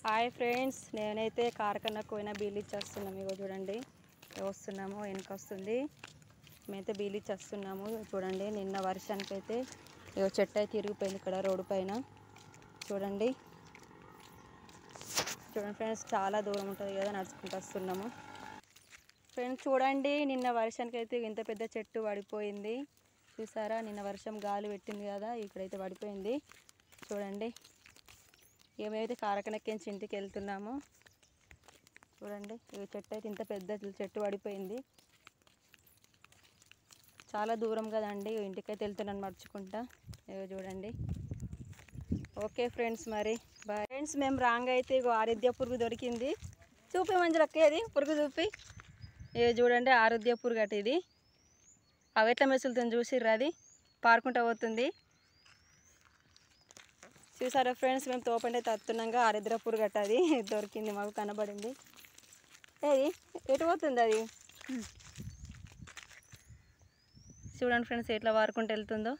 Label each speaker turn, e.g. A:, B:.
A: Hi friends, నేనైతే కారకన్నకు పోయిన Beale ఇచ్చేస్తున్నాము. ఇగో చూడండి వస్తున్నాము, వెనక వస్తుంది. మేమైతే బీల్ ఇచ్చేస్తున్నాము. చూడండి నిన్న వర్షానికి అయితే ఇగో చెట్టు అయితే తిరిగిపోయింది ఇక్కడ రోడ్డు పైన. చూడండి ఫ్రెండ్స్, చాలా దూరం ఉంటుంది కదా, నడుచుకుంటూ వస్తున్నాము. ఫ్రెండ్స్ చూడండి, నిన్న వర్షానికి అయితే ఇంత పెద్ద చెట్టు పడిపోయింది. చూసారా, నిన్న వర్షం గాలి పెట్టింది కదా, ఇక్కడైతే పడిపోయింది. చూడండి ఏమైతే కారకనక్కించి ఇంటికి వెళ్తున్నాము. చూడండి ఈ చెట్టు అయితే ఇంత పెద్ద చెట్టు పడిపోయింది. చాలా దూరం కదండి, ఇంటికైతే వెళ్తున్నాను నడుచుకుంటా. ఇగో చూడండి. ఓకే ఫ్రెండ్స్, మరి బాయ్ ఫ్రెండ్స్. మేము రాంగ్ అయితే ఇగో ఆరోగ్య పురుగు దొరికింది. చూపి మంజులక్క, ఏది పురుగు చూపి. ఇవి చూడండి ఆరోగ్య పురుగు అట ఇది. అవి ఎట్లా మెసులుతుంది చూసిర్రు, అది పారుకుంటూ పోతుంది. చూసారా ఫ్రెండ్స్, మేము తోపండి అయితే వస్తున్నాగా ఆరుద్ర పురుగు అట అది దొరికింది, మాకు కనబడింది. ఏది ఎటు పోతుంది అది, చూడండి ఫ్రెండ్స్ ఎట్లా వారుకుంటూ వెళ్తుందో.